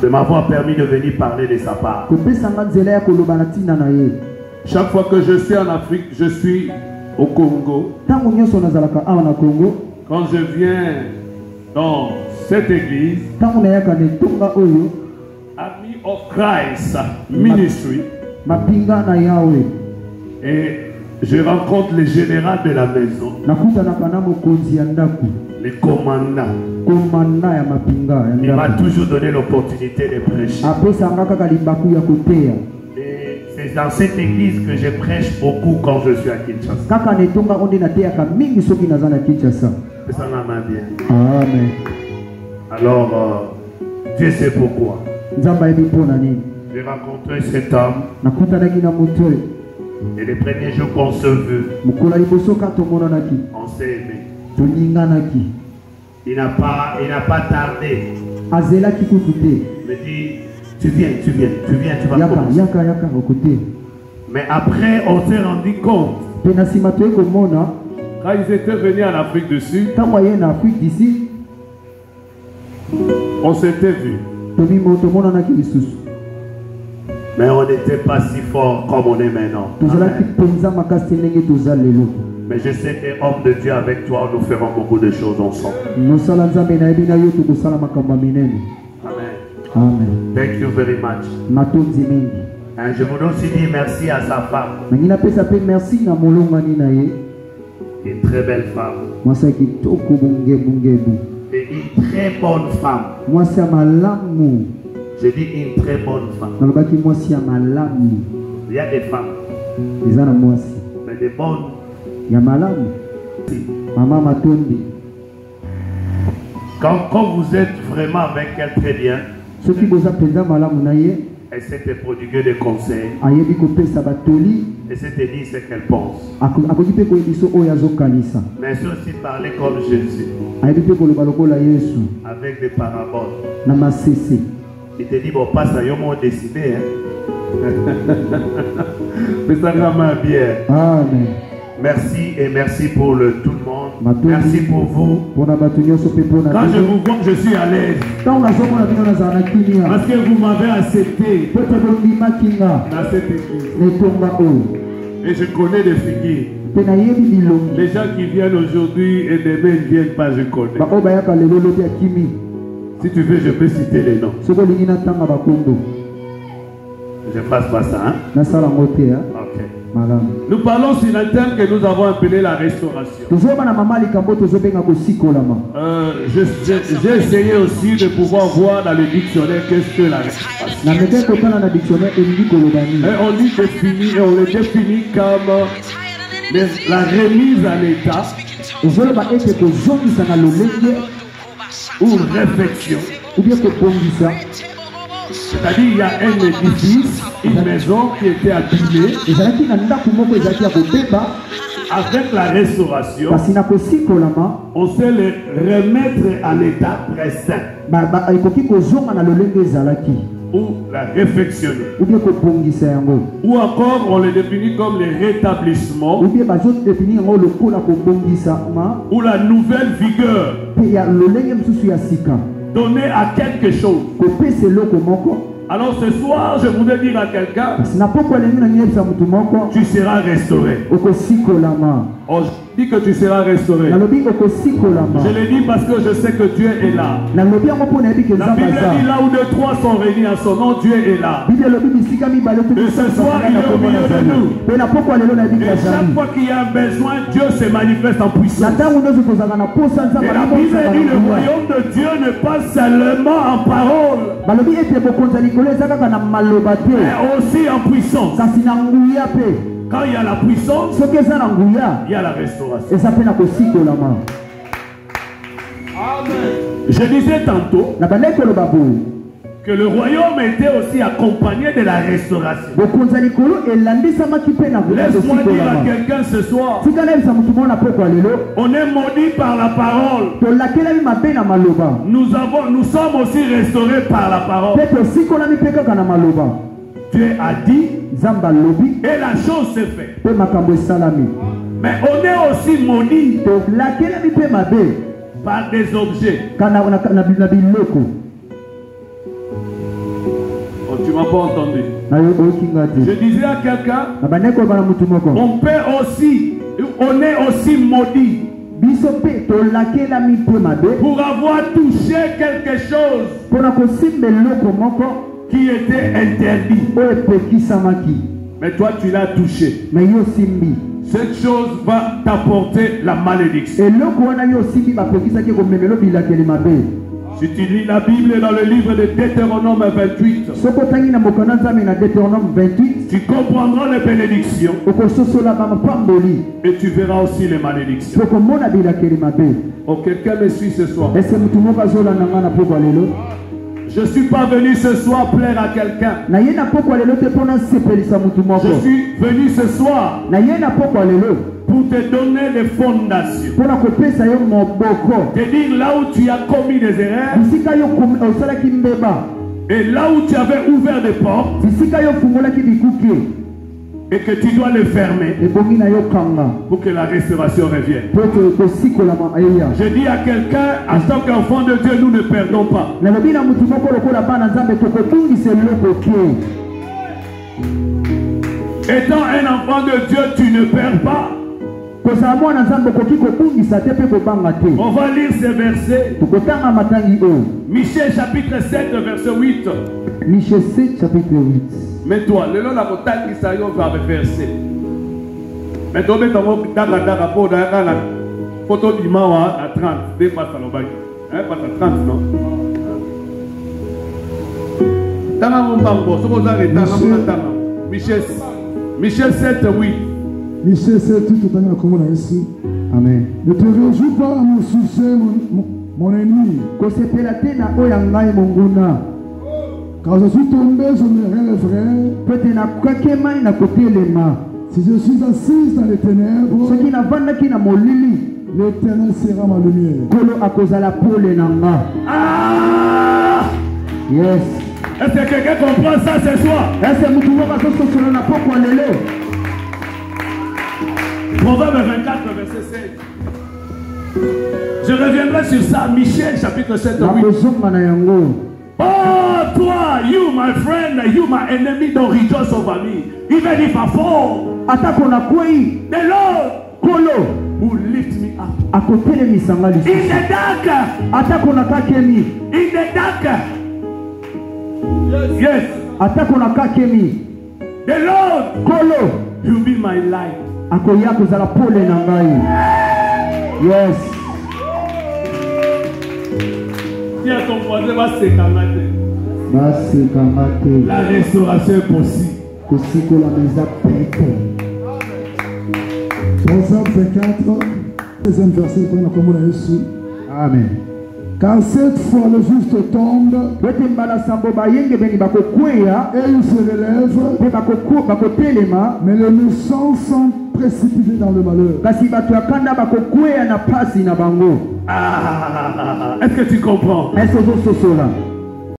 de m'avoir permis de venir parler de sa part. Chaque fois que je suis en Afrique, je suis au Congo. Quand je viens dans cette église, Army of Christ Ministry, et je rencontre le général de la maison, le commandant. Il m'a toujours donné l'opportunité de prêcher. Et c'est dans cette église que je prêche beaucoup quand je suis à Kinshasa. Ça m'a bien. Amen. Alors, Dieu sait pourquoi. J'ai rencontré cet homme. Et les premiers jours qu'on se veut, on s'est aimé. Il n'a pas tardé. Il me dit, tu viens, tu vas commencer. Mais après, on s'est rendu compte. Quand ils étaient venus en Afrique du Sud, on s'était vus. Mais on n'était pas si fort comme on est maintenant. Mais je sais que homme de Dieu, avec toi, nous ferons beaucoup de choses ensemble. Amen. Amen. Thank you very much. Et je voudrais aussi dire merci à sa femme. Une très belle femme. Et une très bonne femme. J'ai dit une très bonne femme. Il y a des femmes. Mais des bonnes. Quand vous êtes vraiment avec elle très bien, elle s'est te prodiguer des conseils. Et s'est te dire ce qu'elle pense. Mais elle s'est aussi parler comme Jésus. Avec des paraboles. Il te dit, bon, passe à yon décidé. Mais ça va bien. Amen. Merci et merci pour tout le monde. Merci pour vous. Quand je vous vois, je suis à l'aise. Parce que vous m'avez accepté dans cette église. Et je connais des figures. Les gens qui viennent aujourd'hui et demain ne viennent pas, je connais. Si tu veux, je peux citer les noms. Je passe pas ça, hein? Ok. Nous parlons sur un thème que nous avons appelé la restauration. J'ai essayé aussi de pouvoir voir dans le dictionnaire qu'est-ce que la restauration. Et on le définit comme la remise à l'état ou réfection. C'est-à-dire il y a un édifice, une maison qui était abîmée. Avec la restauration, on sait le remettre en état très sain. Ou la réfectionner. Ou encore on le définit comme le rétablissement. Ou la nouvelle vigueur donnée à quelque chose. Alors ce soir, je voudrais dire à quelqu'un, tu seras restauré. Oh, je dis que tu seras restauré. Je le dis parce que je sais que Dieu est là. La Bible dit là où 2 3 sont réunis à son nom, Dieu est là. Et ce soir, il est au milieu de nous. Et chaque fois qu'il y a un besoin, Dieu se manifeste en puissance. Et la Bible dit le royaume de Dieu n'est pas seulement en parole, mais aussi en puissance. Quand il y a la puissance, il y a la restauration. Amen. Je disais tantôt que le royaume était aussi accompagné de la restauration. Laisse-moi dire à quelqu'un ce soir, on est maudit par la parole. Nous sommes aussi restaurés par la parole. Dieu a dit et la chose s'est faite. Mais on est aussi maudit par des objets. pas entendu. Je disais à quelqu'un, on est aussi maudit pour avoir touché quelque chose qui était interdit. Mais toi tu l'as touché. Cette chose va t'apporter la malédiction. Si tu lis la Bible dans le livre de Deutéronome 28, tu comprendras les bénédictions et tu verras aussi les malédictions. Oh, quelqu'un me suit ce soir. Je ne suis pas venu ce soir plaire à quelqu'un. Je suis venu ce soir pour te donner les fondations. Te dire là où tu as commis des erreurs et là où tu avais ouvert des portes et que tu dois les fermer pour que la restauration revienne. Je dis à quelqu'un, en tant qu'enfant de Dieu, nous ne perdons pas. Étant un enfant de Dieu, tu ne perds pas. On va lire ces versets. Michée chapitre 7 verset 8. Michée 7 chapitre 8. Mais toi, le long de la montagne, il s'agit de verset. Mais toi, tu as la photo d'Imawa à 30. Des fois, ça pas à 30, non? Michée 7 8. Michée 7 tout à l'heure, comme on a ici. Amen. Ne te réjouis pas à mon succès, mon ennemi. Quand je suis tombé, je me relèverai. Si je suis assise dans les ténèbres, l'Éternel sera ma lumière. Ah! Yes. Est-ce que quelqu'un comprend ça ce soir? Proverbe 24, verset 7. Je reviendrai sur ça. Michée chapitre 7, 8. Oh, toi, you, my friend, you, my enemy, don't rejoice over me. Even if I fall, the Lord will lift me up. In the dark, yes, the Lord will be my light. Yes. Si à ton voisin va se camater, la restauration est possible. Proverbe 24, deuxième verset, comme on a ici. Amen. Car cette fois le juste tombe et il se relève, mais les méchants sont précipités dans le malheur. Ah, est-ce que tu comprends?